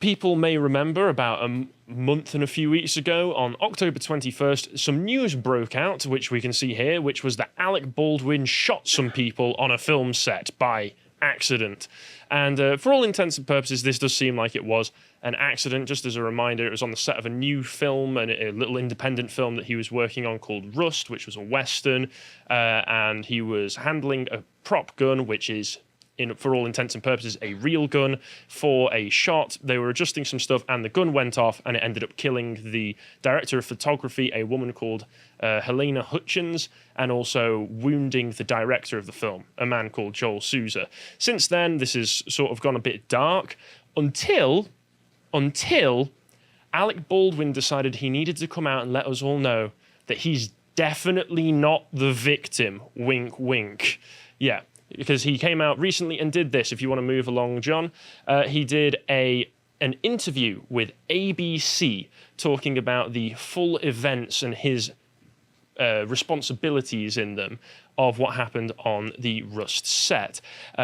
people may remember about a month and a few weeks ago, on October 21st, some news broke out, which we can see here, which was that Alec Baldwin shot some people on a film set by accident. And for all intents and purposes, this does seem like it was an accident. Just as a reminder, it was on the set of a new film, and a little independent film that he was working on called Rust, which was a Western, and he was handling a prop gun, which is, for all intents and purposes, a real gun for a shot. They were adjusting some stuff and the gun went off, and it ended up killing the director of photography, a woman called Helena Hutchins, and also wounding the director of the film, a man called Joel Souza. Since then, this has sort of gone a bit dark until Alec Baldwin decided he needed to come out and let us all know that he's definitely not the victim. Wink, wink. Yeah. Because he came out recently and did this. If you want to move along, John, he did an interview with ABC talking about the full events and his responsibilities in them of what happened on the Rust set,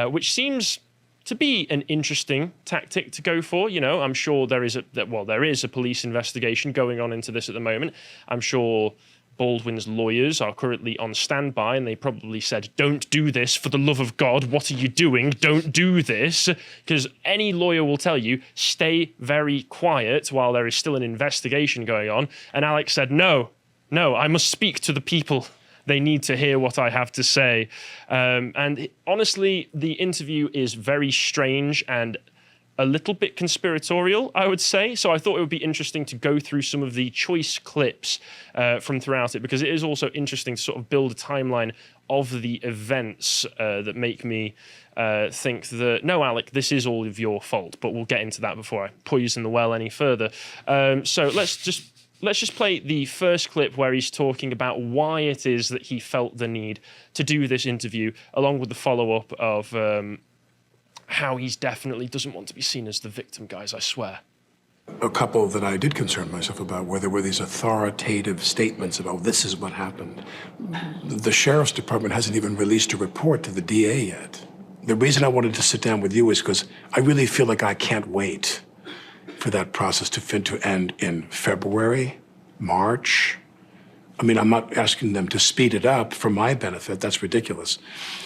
which seems to be an interesting tactic to go for. You know, I'm sure there is a police investigation going on into this at the moment. I'm sure Baldwin's lawyers are currently on standby, and they probably said, don't do this, for the love of God, what are you doing? Don't do this. Because any lawyer will tell you, stay very quiet while there is still an investigation going on. And Alec said, no, I must speak to the people. They need to hear what I have to say. And honestly, the interview is very strange and a little bit conspiratorial, I would say. So I thought it would be interesting to go through some of the choice clips from throughout it, because it is also interesting to sort of build a timeline of the events that make me think that, no, Alec, this is all of your fault. But we'll get into that before I poison the well any further. So let's just play the first clip where he's talking about why it is that he felt the need to do this interview, along with the follow-up of how he's definitely doesn't want to be seen as the victim, guys, I swear. A couple that I did concern myself about, where there were these authoritative statements about this is what happened. The sheriff's department hasn't even released a report to the DA yet. The reason I wanted to sit down with you is because I really feel like I can't wait for that process to end in February, March. I mean, I'm not asking them to speed it up for my benefit. That's ridiculous.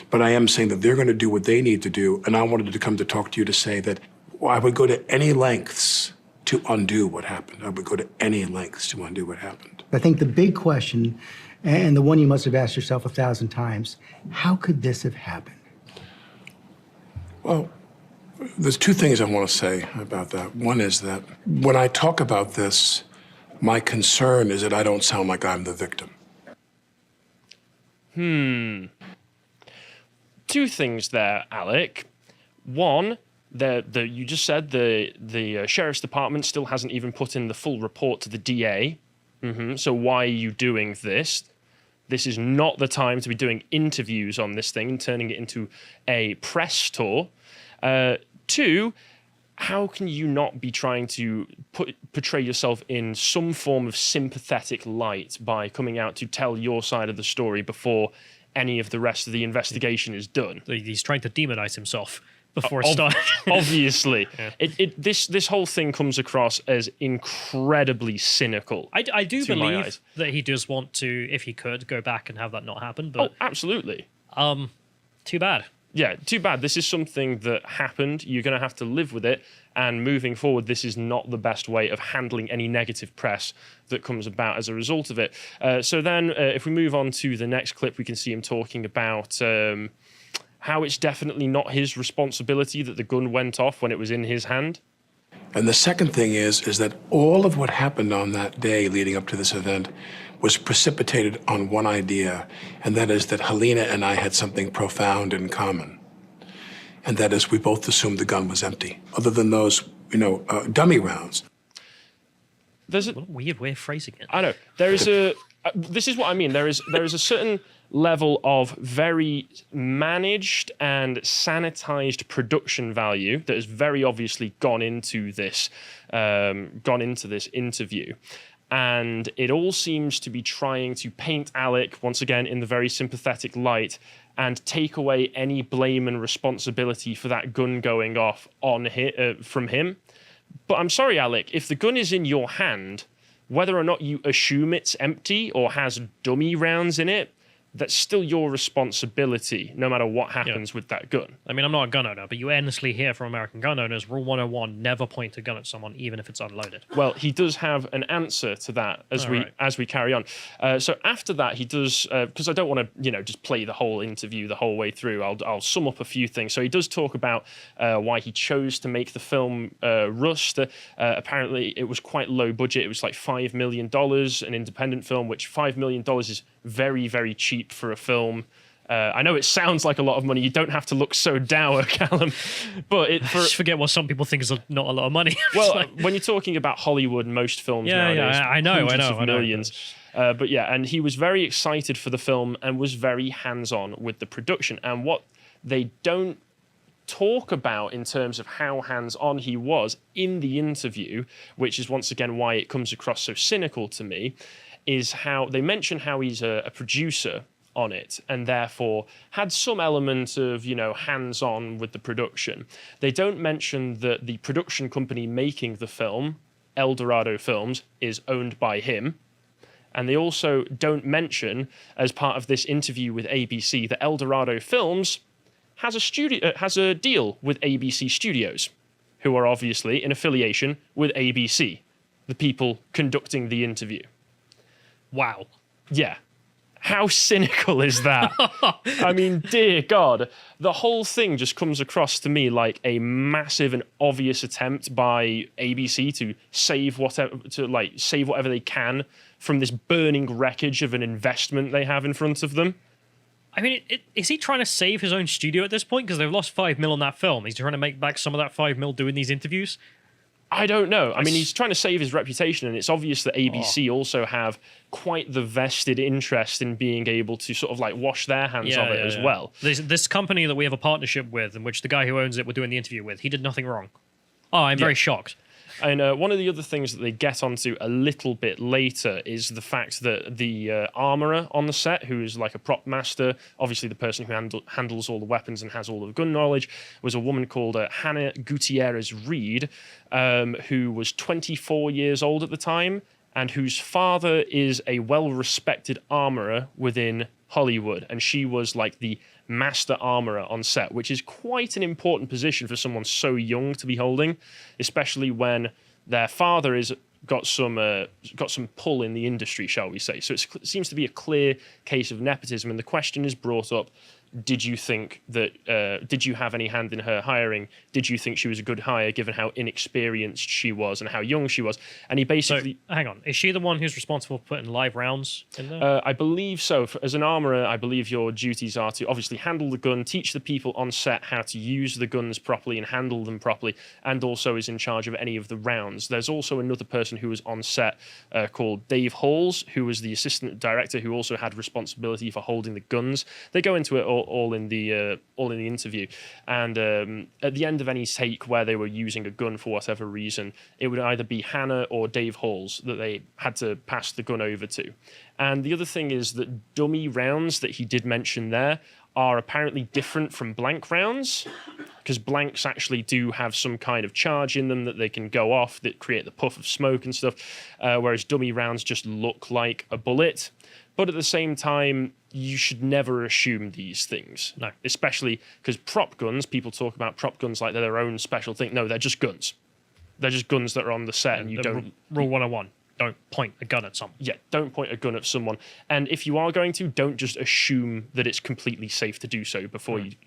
But I am saying that they're going to do what they need to do, and I wanted to come to talk to you to say that I would go to any lengths to undo what happened. I would go to any lengths to undo what happened. I think the big question, and the one you must have asked yourself 1,000 times, how could this have happened? Well, there's two things I want to say about that. One is that when I talk about this, my concern is that I don't sound like I'm the victim. Two things there, Alec. One, you just said the sheriff's department still hasn't even put in the full report to the DA. So why are you doing this? This is not the time to be doing interviews on this thing and turning it into a press tour. Two, how can you not be trying to portray yourself in some form of sympathetic light by coming out to tell your side of the story before any of the rest of the investigation is done? He's trying to demonize himself before it starts. Obviously. Yeah. This whole thing comes across as incredibly cynical. I do believe that he does want to, if he could, go back and have that not happen. But, absolutely. Too bad. Yeah, too bad. This is something that happened. You're going to have to live with it. And moving forward, this is not the best way of handling any negative press that comes about as a result of it. So then, if we move on to the next clip, we can see him talking about how it's definitely not his responsibility that the gun went off when it was in his hand. And the second thing is that all of what happened on that day leading up to this event was precipitated on one idea, and that is that Helena and I had something profound in common. And that is, we both assumed the gun was empty, other than those, dummy rounds. What a weird way of phrasing it. I know. There is this is what I mean. There is a certain level of very managed and sanitized production value that has very obviously gone into this interview. And it all seems to be trying to paint Alec, once again, in the very sympathetic light and take away any blame and responsibility for that gun going off from him. But I'm sorry, Alec, if the gun is in your hand, whether or not you assume it's empty or has dummy rounds in it, that's still your responsibility, no matter what happens with that gun. I mean, I'm not a gun owner, but you endlessly hear from American gun owners, Rule 101, never point a gun at someone, even if it's unloaded. Well, he does have an answer to that as we carry on. So after that, he does, because I don't want to, just play the whole interview the whole way through. I'll sum up a few things. So he does talk about why he chose to make the film Rust. Apparently, it was quite low budget. It was like $5 million, an independent film, which $5 million is very, very cheap for a film. I know it sounds like a lot of money. You don't have to look so dour, Callum. But just forget what some people think is not a lot of money. Well, when you're talking about Hollywood, most films nowadays, I know, millions. But yeah, and he was very excited for the film and was very hands-on with the production. And what they don't talk about in terms of how hands-on he was in the interview, which is once again why it comes across so cynical to me, is how they mention how he's a producer on it and therefore had some element of, hands-on with the production. They don't mention that the production company making the film, El Dorado Films, is owned by him. And they also don't mention, as part of this interview with ABC, that El Dorado Films has a deal with ABC Studios, who are obviously in affiliation with ABC, the people conducting the interview. Wow. Yeah. How cynical is that? I mean, dear God, the whole thing just comes across to me like a massive and obvious attempt by ABC to save whatever they can from this burning wreckage of an investment they have in front of them. I mean, is he trying to save his own studio at this point? Because they've lost $5 million on that film. He's trying to make back some of that $5 million doing these interviews. I don't know. I mean, he's trying to save his reputation, and it's obvious that ABC also have quite the vested interest in being able to sort of wash their hands of it as well. This company that we have a partnership with, in which the guy who owns it we're doing the interview with, he did nothing wrong. Oh, I'm very shocked. And one of the other things that they get onto a little bit later is the fact that the armorer on the set, who is like a prop master, obviously the person who handles all the weapons and has all the gun knowledge, was a woman called Hannah Gutierrez Reed, who was 24 years old at the time, and whose father is a well-respected armorer within Hollywood. And she was like the master armorer on set, which is quite an important position for someone so young to be holding, especially when their father is got some pull in the industry, shall we say. So it seems to be a clear case of nepotism, and the question is brought up: did you think that? Did you have any hand in her hiring? Did you think she was a good hire, given how inexperienced she was and how young she was? And he basically... So, hang on. Is she the one who's responsible for putting live rounds in there? I believe so. As an armorer, I believe your duties are to obviously handle the gun, teach the people on set how to use the guns properly and handle them properly, and also is in charge of any of the rounds. There's also another person who was on set called Dave Halls, who was the assistant director, who also had responsibility for holding the guns. They go into it all in the interview, and at the end of any take where they were using a gun for whatever reason, it would either be Hannah or Dave Halls that they had to pass the gun over to. And the other thing is that dummy rounds that he did mention there are apparently different from blank rounds, because blanks actually do have some kind of charge in them that they can go off that create the puff of smoke and stuff, whereas dummy rounds just look like a bullet. But at the same time, you should never assume these things. No. Especially because prop guns, people talk about prop guns like they're their own special thing. No, they're just guns. They're just guns that are on the set, and you don't... Rule 101. Don't point a gun at someone. Yeah, don't point a gun at someone. And if you are going to, don't just assume that it's completely safe to do so before you carry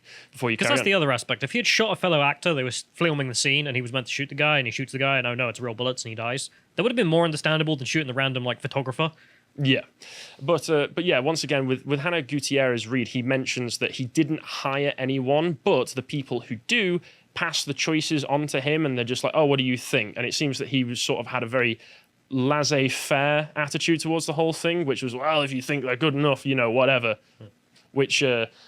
on. Because that's the other aspect. If he had shot a fellow actor, they were filming the scene, and he was meant to shoot the guy, and he shoots the guy, and oh no, it's real bullets, and he dies. That would have been more understandable than shooting the random photographer. Yeah, but yeah, once again, with Hannah Gutierrez Reed, he mentions that he didn't hire anyone, but the people who do pass the choices on to him, and they're just like, oh, what do you think? And it seems that he was sort of had a very laissez-faire attitude towards the whole thing, which was, well, if you think they're good enough, whatever. Which,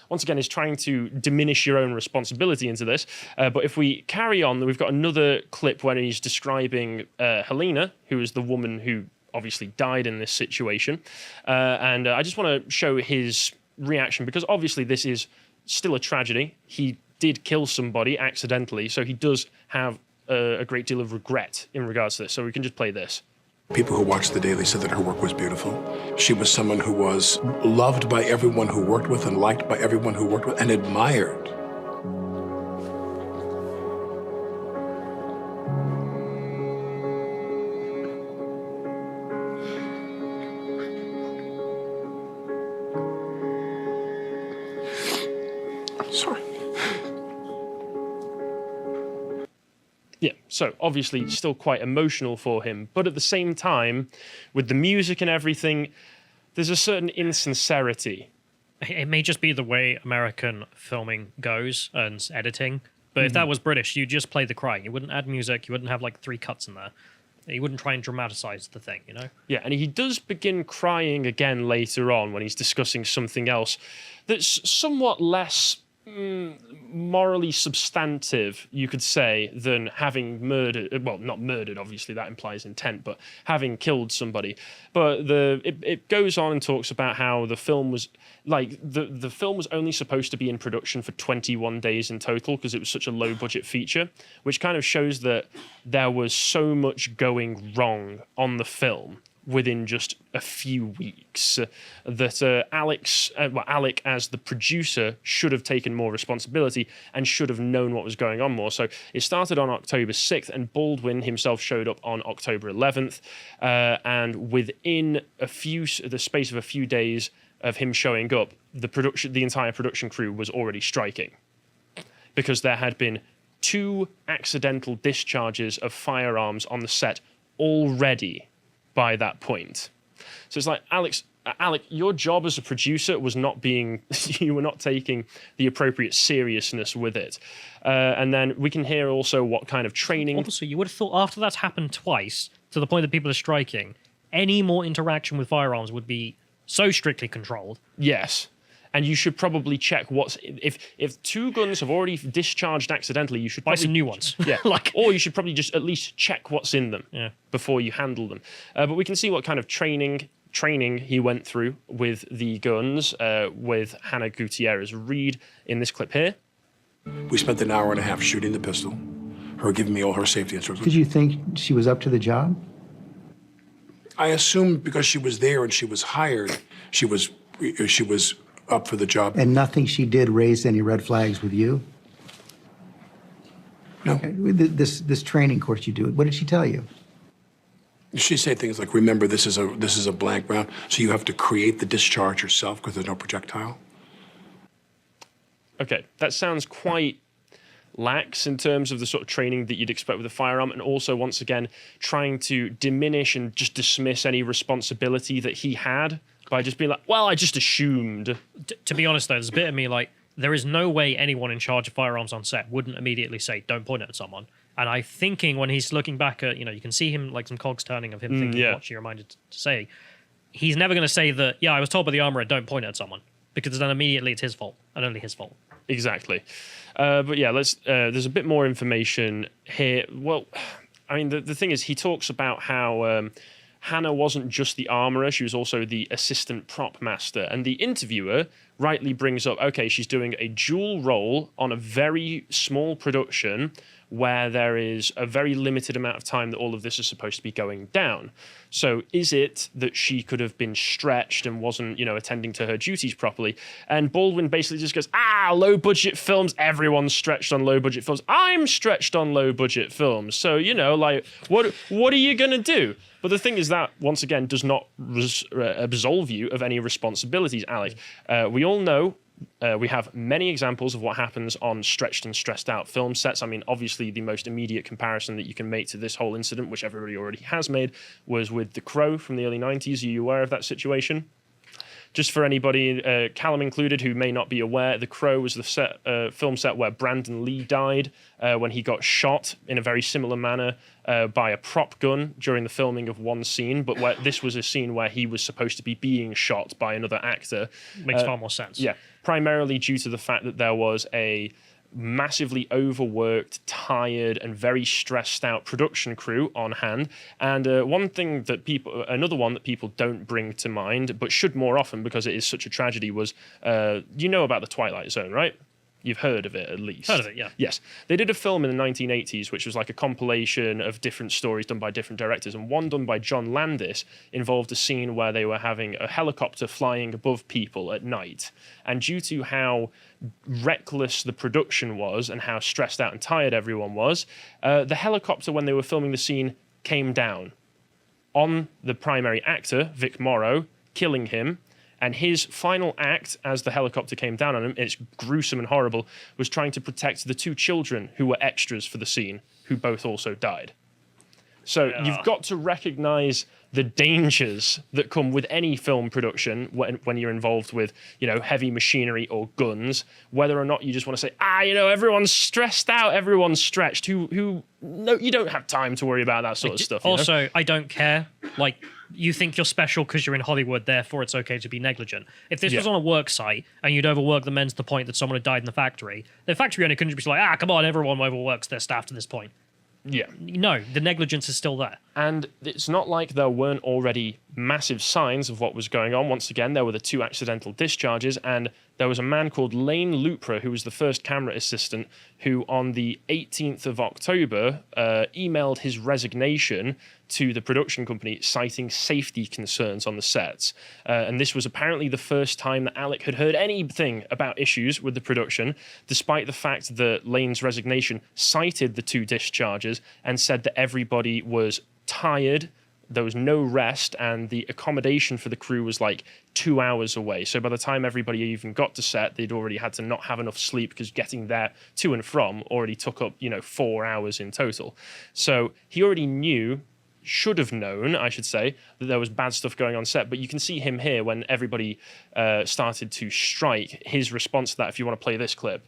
once again, is trying to diminish your own responsibility into this. But if we carry on, we've got another clip where he's describing Helena, who is the woman who obviously died in this situation. And I just want to show his reaction, because obviously this is still a tragedy. He did kill somebody accidentally, so he does have a great deal of regret in regards to this. So we can just play this. People who watched The Daily said that her work was beautiful. She was someone who was loved by everyone who worked with and liked by everyone who worked with and admired. Sorry. Yeah, so obviously still quite emotional for him, but at the same time, with the music and everything, there's a certain insincerity. It may just be the way American filming goes and editing, but if that was British, you'd just play the crying. You wouldn't add music, you wouldn't have like 3 cuts in there. You wouldn't try and dramatize the thing, you know? Yeah, and he does begin crying again later on when he's discussing something else that's somewhat less morally substantive, you could say, than having murdered, well, not murdered, obviously, that implies intent, but having killed somebody. But it goes on and talks about how the film was, like, the film was only supposed to be in production for 21 days in total because it was such a low-budget feature, which kind of shows that there was so much going wrong on the film within just a few weeks, that Alec, as the producer, should have taken more responsibility and should have known what was going on more. So it started on October 6th, and Baldwin himself showed up on October 11th, and within the space of a few days of him showing up, the entire production crew was already striking, because there had been 2 accidental discharges of firearms on the set already by that point. So it's like, Alec, your job as a producer was not being, you were not taking the appropriate seriousness with it. And then we can hear also what kind of training. Also, you would have thought after that's happened twice, to the point that people are striking, any more interaction with firearms would be so strictly controlled. Yes. And you should probably check if 2 guns have already discharged accidentally, you should buy probably, some new ones. Yeah, or you should probably just at least check what's in them before you handle them. But we can see what kind of training he went through with the guns with Hannah Gutierrez Reed in this clip here. We spent an hour and a half shooting the pistol, her giving me all her safety instructions. Did you think she was up to the job? I assumed because she was there and she was hired, she was up for the job. And nothing she did raised any red flags with you? No. Okay. This training course you do, what did she tell you? She said things like, remember, this is a blank round, so you have to create the discharge yourself because there's no projectile. Okay, that sounds quite lax in terms of the sort of training that you'd expect with a firearm, and also, once again, trying to diminish and just dismiss any responsibility that he had by just being like, well, I just assumed. To be honest, though, there's a bit of me like, there is no way anyone in charge of firearms on set wouldn't immediately say, don't point it at someone. And I'm thinking when he's looking back at, you can see him, like some cogs turning of him thinking what she reminded to say. He's never going to say that, I was told by the armorer, don't point it at someone. Because then immediately it's his fault, and only his fault. Exactly. But yeah, there's a bit more information here. Well, I mean, the thing is, he talks about how Hannah wasn't just the armorer, she was also the assistant prop master. And the interviewer rightly brings up, okay, she's doing a dual role on a very small production where there is a very limited amount of time that all of this is supposed to be going down. So is it that she could have been stretched and wasn't, attending to her duties properly? And Baldwin basically just goes, low-budget films, everyone's stretched on low-budget films. I'm stretched on low-budget films. So, what are you going to do? But the thing is that, once again, does not absolve you of any responsibilities, Alec. We all know we have many examples of what happens on stretched and stressed out film sets. I mean, obviously, the most immediate comparison that you can make to this whole incident, which everybody already has made, was with The Crow from the early 90s. Are you aware of that situation? Just for anybody, Callum included, who may not be aware, The Crow was the film set where Brandon Lee died when he got shot in a very similar manner by a prop gun during the filming of one scene, but where this was a scene where he was supposed to be being shot by another actor. Makes far more sense. Yeah, primarily due to the fact that there was a massively overworked, tired, and very stressed out production crew on hand. And another one that people don't bring to mind, but should more often because it is such a tragedy, was about the Twilight Zone, right? You've heard of it, at least. Heard of it, yeah. Yes. They did a film in the 1980s, which was like a compilation of different stories done by different directors. And one done by John Landis involved a scene where they were having a helicopter flying above people at night. And due to how reckless the production was and how stressed out and tired everyone was, the helicopter, when they were filming the scene, came down on the primary actor, Vic Morrow, killing him. And his final act, as the helicopter came down on him, it's gruesome and horrible, was trying to protect the two children who were extras for the scene, who both also died. So you've got to recognize the dangers that come with any film production when you're involved with, heavy machinery or guns, whether or not you just want to say, everyone's stressed out, everyone's stretched. No, you don't have time to worry about that sort of stuff. Also, I don't care. Like, you think you're special because you're in Hollywood, therefore it's okay to be negligent. If this was on a work site and you'd overwork the men to the point that someone had died in the factory owner couldn't just be like, come on, everyone overworks their staff to this point. Yeah. No, the negligence is still there. And it's not like there weren't already massive signs of what was going on. Once again, there were the 2 accidental discharges, and there was a man called Lane Lupra, who was the first camera assistant, who on the 18th of October emailed his resignation to the production company, citing safety concerns on the sets. And this was apparently the first time that Alec had heard anything about issues with the production, despite the fact that Lane's resignation cited the 2 discharges and said that everybody was tired, there was no rest, and the accommodation for the crew was like 2 hours away. So by the time everybody even got to set, they'd already had to not have enough sleep because getting there to and from already took up, 4 hours in total. So he already should have known, I should say, that there was bad stuff going on set. But you can see him here when everybody started to strike, his response to that, if you want to play this clip.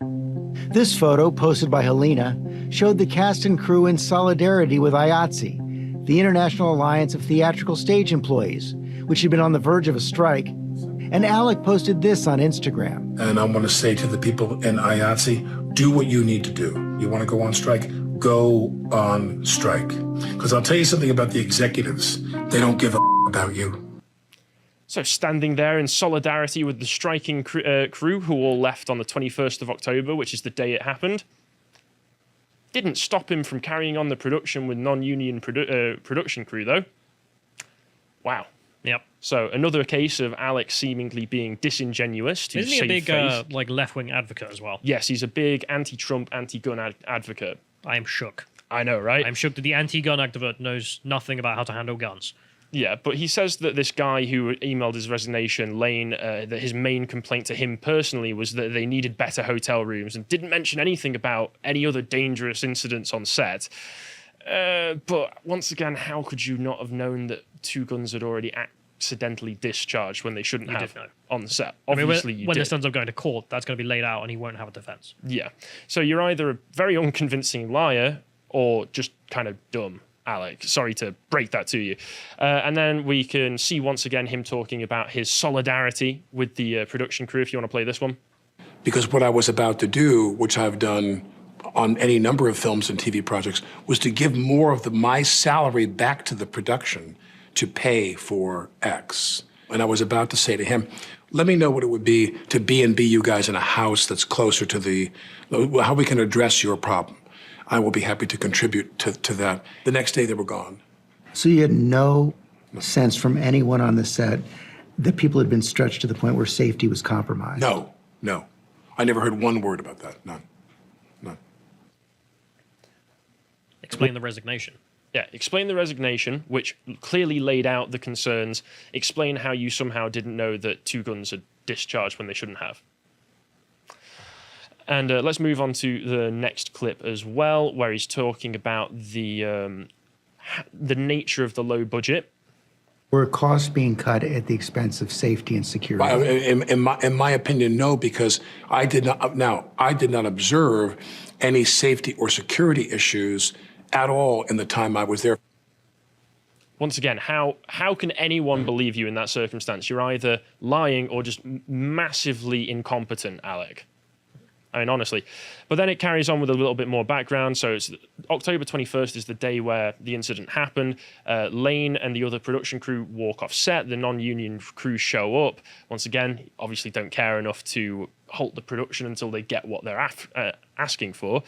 This photo, posted by Helena, showed the cast and crew in solidarity with IATSE, the International Alliance of Theatrical Stage Employees, which had been on the verge of a strike. And Alec posted this on Instagram. And I want to say to the people in IATSE, do what you need to do. You want to go on strike? Go on strike. Because I'll tell you something about the executives. They don't give a about you. So standing there in solidarity with the striking crew who all left on the 21st of October, which is the day it happened, didn't stop him from carrying on the production with non-union production crew, though. Wow. Yep. So another case of Alec seemingly being disingenuous to Isn't he a big face. left-wing advocate as well? Yes, he's a big anti-Trump, anti-gun advocate. I am shook. I know, right? I'm shook that the anti-gun advocate knows nothing about how to handle guns. Yeah, but he says that this guy who emailed his resignation, Lane, that his main complaint to him personally was that they needed better hotel rooms and didn't mention anything about any other dangerous incidents on set. But once again, how could you not have known that 2 guns had already accidentally discharged when they shouldn't have on the set? Obviously, when this ends up going to court, that's going to be laid out and he won't have a defense. Yeah. So you're either a very unconvincing liar or just kind of dumb, Alec. Sorry to break that to you. And then we can see once again him talking about his solidarity with the production crew, if you want to play this one. Because what I was about to do, which I've done on any number of films and TV projects, was to give more of my salary back to the production to pay for X. And I was about to say to him, let me know what it would be to B&B you guys in a house that's closer to how we can address your problem. I will be happy to contribute to that. The next day, they were gone. So you had no sense from anyone on the set that people had been stretched to the point where safety was compromised? No. I never heard one word about that. None. Explain the resignation. Yeah, explain the resignation, which clearly laid out the concerns. Explain how you somehow didn't know that 2 guns had discharged when they shouldn't have. And let's move on to the next clip as well, where he's talking about the nature of the low budget. Were costs being cut at the expense of safety and security? In my opinion, no, because I did not observe any safety or security issues at all in the time I was there. Once again, how can anyone believe you in that circumstance? You're either lying or just massively incompetent, Alec. I mean, honestly. But then it carries on with a little bit more background. So it's October 21st is the day where the incident happened. Lane and the other production crew walk off set. The non-union crew show up. Once again, obviously don't care enough to halt the production until they get what they're asking for.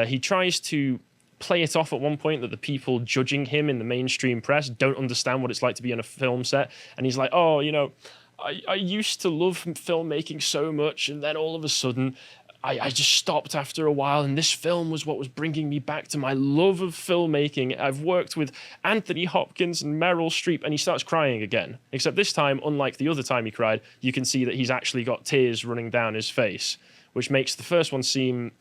He tries to play it off at one point that the people judging him in the mainstream press don't understand what it's like to be on a film set. And he's like, oh, you know, I used to love filmmaking so much, and then all of a sudden I just stopped after a while, and this film was what was bringing me back to my love of filmmaking. I've worked with Anthony Hopkins and Meryl Streep, and he starts crying again. Except this time, unlike the other time he cried, you can see that he's actually got tears running down his face, which makes the first one seem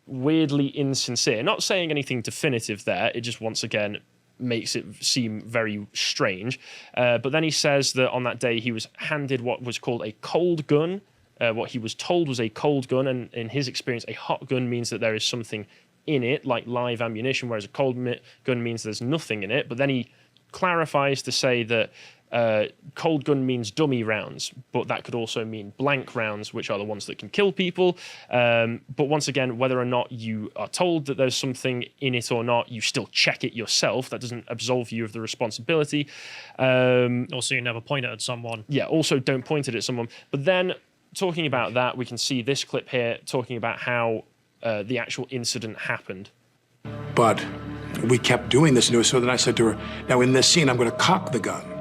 weirdly insincere. Not saying anything definitive there, it just once again makes it seem very strange. But then he says that on that day he was handed what was called a cold gun. What he was told was a cold gun, and in his experience, a hot gun means that there is something in it, like live ammunition, whereas a cold gun means there's nothing in it. But then he clarifies to say that cold gun means dummy rounds, but that could also mean blank rounds, which are the ones that can kill people. But once again, whether or not you are told that there's something in it or not, you still check it yourself. That doesn't absolve you of the responsibility. Also, you never point it at someone. Yeah, also don't point it at someone. But then, talking about that, we can see this clip here talking about how the actual incident happened. But we kept doing this, and so then I said to her, now in this scene, I'm going to cock the gun.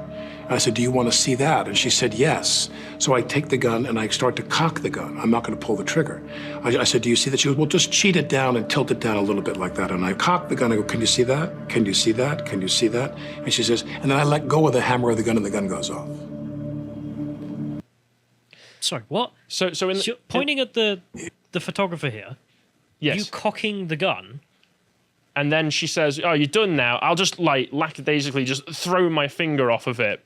And I said, do you want to see that? And she said, yes. So I take the gun and I start to cock the gun. I'm not going to pull the trigger. I said, do you see that? She goes, well, just cheat it down and tilt it down a little bit like that. And I cock the gun. I go, can you see that? Can you see that? Can you see that? And she says, and then I let go of the hammer of the gun and the gun goes off. Sorry, what? So you're pointing at the photographer here. Yes. You cocking the gun. And then she says, oh, you're done now. I'll just, like, lackadaisically just throw my finger off of it.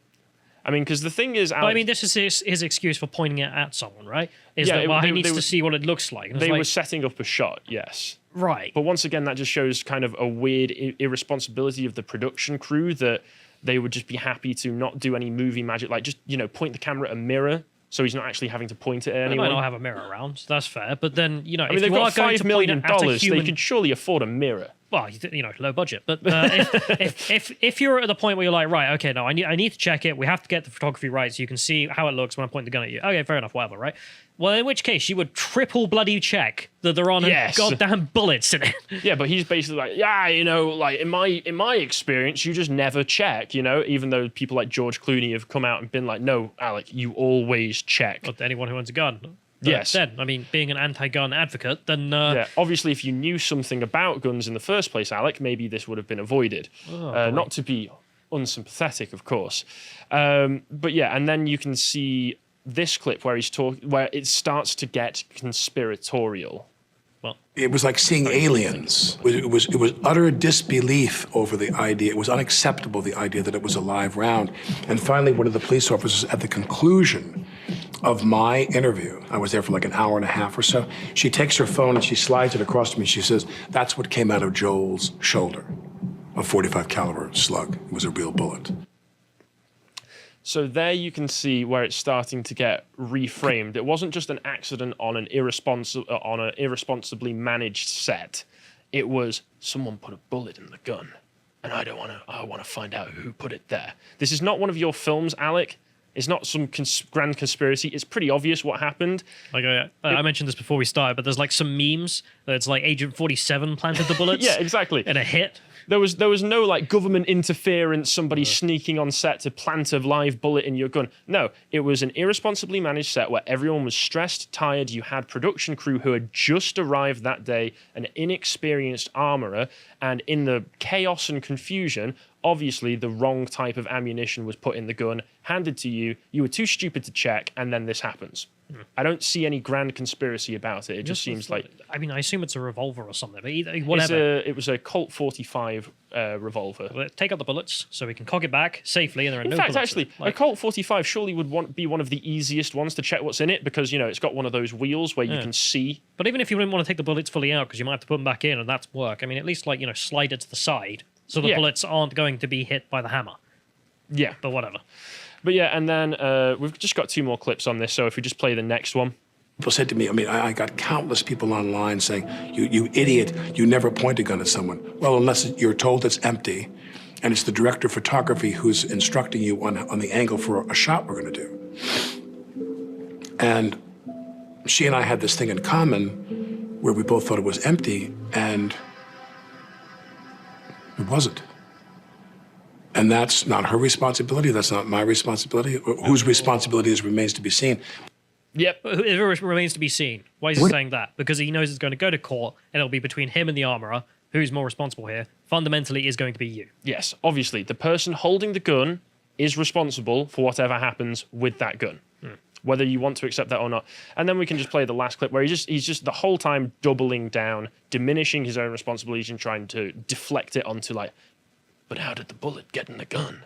I mean, because the thing is... Alec, but, I mean, this is his excuse for pointing it at someone, right? Is yeah, that, well, he needs to see what it looks like. They were setting up a shot, yes. Right. But once again, that just shows kind of a weird irresponsibility of the production crew, that they would just be happy to not do any movie magic, like just, you know, point the camera at a mirror, so he's not actually having to point it at anyone. They might not have a mirror around, so that's fair. But then, you know, I mean, if they've you got are going $5 to million. point it at a human... They could surely afford a mirror. Well, you know, low budget. But if you're at the point where you're like, right, okay, no, I need to check it. We have to get the photography right so you can see how it looks when I point the gun at you. Okay, fair enough, whatever, right? Well, in which case you would triple bloody check that there aren't goddamn bullets in it. Yeah, but he's basically like, yeah, you know, like in my experience, you just never check, you know, even though people like George Clooney have come out and been like, no, Alec, you always check. But anyone who owns a gun. Yes. Then, I mean, being an anti-gun advocate, then... yeah, obviously, if you knew something about guns in the first place, Alec, maybe this would have been avoided. Not to be unsympathetic, of course. But yeah, and then you can see this clip where he's talking, where it starts to get conspiratorial. Well, it was like seeing aliens. It was utter disbelief over the idea. It was unacceptable, the idea that it was a live round. And finally, one of the police officers at the conclusion of my interview, I was there for like an hour and a half or so, she takes her phone and she slides it across to me. She says, that's what came out of Joel's shoulder. A .45 caliber slug. It was a real bullet. So there you can see where it's starting to get reframed. It wasn't just an accident on an irresponsibly managed set. It was someone put a bullet in the gun, and I want to find out who put it there. This is not one of your films, Alec. It's not some grand conspiracy. It's pretty obvious what happened. Like I mentioned this before we started, but there's like some memes that it's like Agent 47 planted the bullets. Yeah, exactly. And a hit. There was no like government interference, somebody sneaking on set to plant a live bullet in your gun. No, it was an irresponsibly managed set where everyone was stressed, tired. You had production crew who had just arrived that day, an inexperienced armorer, and in the chaos and confusion, obviously the wrong type of ammunition was put in the gun, handed to you. You were too stupid to check, and then this happens. I don't see any grand conspiracy about it. It just seems like... I mean, I assume it's a revolver or something, but either, whatever. It was a Colt 45 revolver. Well, take out the bullets so we can cock it back safely and there are no bullets. In fact, bullets. actually, a Colt 45 surely would be one of the easiest ones to check what's in it because, you know, it's got one of those wheels where you can see. But even if you didn't want to take the bullets fully out because you might have to put them back in and that's work, I mean, at least, like, you know, slide it to the side so the bullets aren't going to be hit by the hammer. Yeah. But whatever. But yeah, and then we've just got 2 more clips on this, so if we just play the next one. People said to me, I got countless people online saying, you idiot, you never point a gun at someone. Well, unless you're told it's empty, and it's the director of photography who's instructing you on the angle for a shot we're going to do. And she and I had this thing in common where we both thought it was empty, and it wasn't. And that's not her responsibility. That's not my responsibility. Whose responsibility remains to be seen. Yep, it remains to be seen. Why is he saying that? Because he knows it's going to go to court, and it'll be between him and the armorer. Who's more responsible here? Fundamentally, is going to be you. Yes, obviously, the person holding the gun is responsible for whatever happens with that gun, whether you want to accept that or not. And then we can just play the last clip where he's just the whole time doubling down, diminishing his own responsibilities and trying to deflect it onto like, but how did the bullet get in the gun?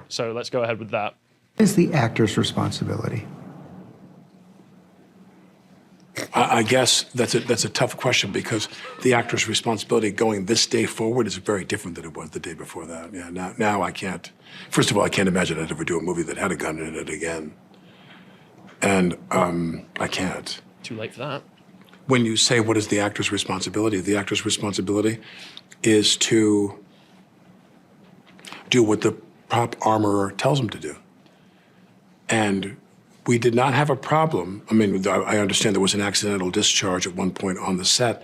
So let's go ahead with that. What is the actor's responsibility? I guess that's a tough question because the actor's responsibility going this day forward is very different than it was the day before that. Yeah, now I can't. First of all, I can't imagine I'd ever do a movie that had a gun in it again. And I can't. Too late for that. When you say what is the actor's responsibility is to do what the prop armorer tells him to do. And we did not have a problem. I understand there was an accidental discharge at one point on the set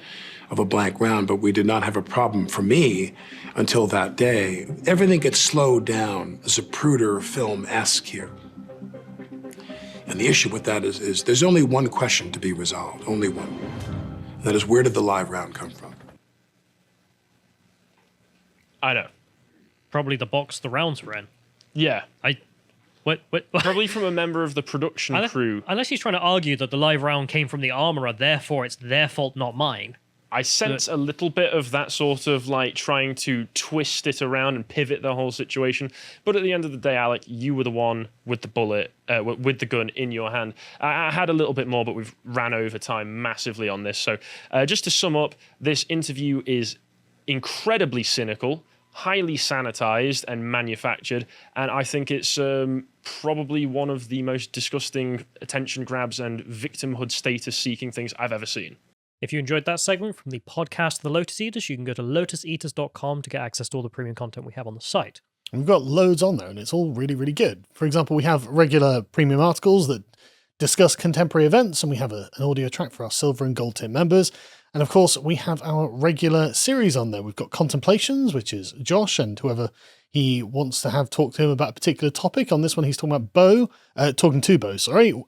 of a blank round, but we did not have a problem for me until that day. Everything gets slowed down, Zapruder film-esque here. And the issue with that is there's only one question to be resolved, only one. That is, where did the live round come from? I know. Probably the box the rounds were in. Yeah. What? Probably from a member of the production crew. Unless he's trying to argue that the live round came from the armorer, therefore it's their fault, not mine. I sense a little bit of that sort of like trying to twist it around and pivot the whole situation. But at the end of the day, Alec, you were the one with the bullet, with the gun in your hand. I had a little bit more, but we've ran over time massively on this. So just to sum up, this interview is incredibly cynical, highly sanitized and manufactured, and I think it's probably one of the most disgusting attention grabs and victimhood status seeking things I've ever seen. If you enjoyed that segment from the podcast The Lotus Eaters, you can go to lotuseaters.com to get access to all the premium content we have on the site. We've got loads on there and it's all really, really good. For example, we have regular premium articles that discuss contemporary events, and we have an audio track for our silver and gold tier members. And of course, we have our regular series on there. We've got Contemplations, which is Josh and whoever he wants to have talk to him about a particular topic. On this one, he's talking to Bo,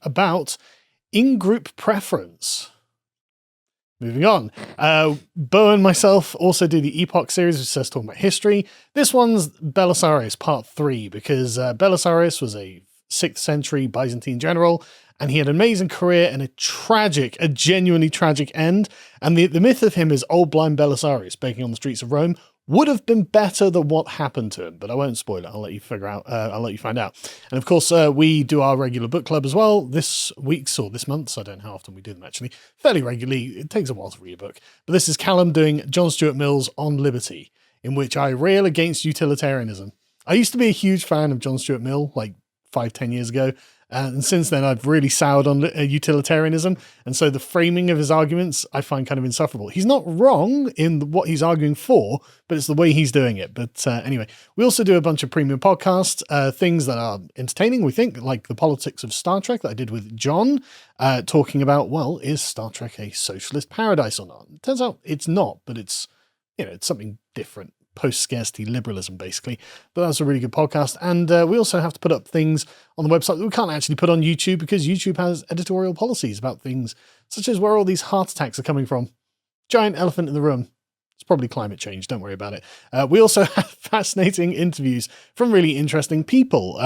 about in-group preference. Moving on. Bo and myself also do the Epoch series, which says talking about history. This one's Belisarius Part 3, because Belisarius was a 6th century Byzantine general, and he had an amazing career and a genuinely tragic end. And the myth of him is old blind Belisarius begging on the streets of Rome would have been better than what happened to him, but I won't spoil it. I'll let you find out. And of course, we do our regular book club as well this month. I don't know how often we do them actually. Fairly regularly. It takes a while to read a book. But this is Callum doing John Stuart Mill's On Liberty, in which I rail against utilitarianism. I used to be a huge fan of John Stuart Mill, like 5-10 years ago. And since then, I've really soured on utilitarianism. And so the framing of his arguments, I find kind of insufferable. He's not wrong in what he's arguing for, but it's the way he's doing it. But anyway, we also do a bunch of premium podcasts, things that are entertaining, we think, like the politics of Star Trek that I did with John, talking about, well, is Star Trek a socialist paradise or not? It turns out it's not, but it's something different. Post-scarcity liberalism, basically. But that's a really good podcast. And we also have to put up things on the website that we can't actually put on YouTube because YouTube has editorial policies about things such as where all these heart attacks are coming from. Giant elephant in the room. It's probably climate change. Don't worry about it. We also have fascinating interviews from really interesting people,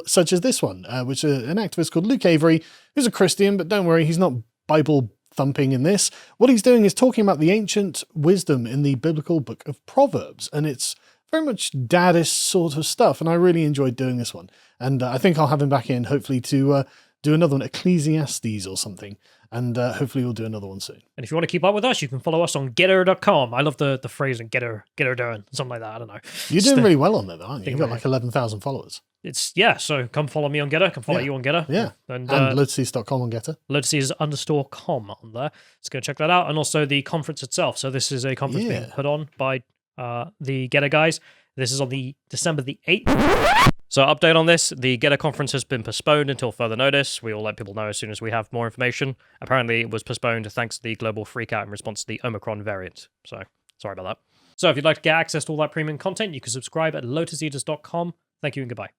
such as this one, which is an activist called Luke Avery, who's a Christian, but don't worry, he's not Bible thumping in this. What he's doing is talking about the ancient wisdom in the biblical book of Proverbs, and it's very much daddist sort of stuff, and I really enjoyed doing this one. And I think I'll have him back in, hopefully, to do another one, Ecclesiastes or something, and hopefully we'll do another one soon. And if you want to keep up with us, you can follow us on getter.com. I love the phrase and getter doing, something like that. I don't know. You're doing really well on there, though, aren't you? You've got like 11,000 followers. So come follow me on Getter, come follow you on Getter. Yeah. And lotuses.com on Getter. Lotuses_com on there. Let's go check that out. And also the conference itself. So this is a conference being put on by the Getter guys. This is on the December the 8th. So update on this, the Getter conference has been postponed until further notice. We will let people know as soon as we have more information. Apparently it was postponed thanks to the global freakout in response to the Omicron variant. So sorry about that. So if you'd like to get access to all that premium content, you can subscribe at lotuseaters.com. Thank you and goodbye.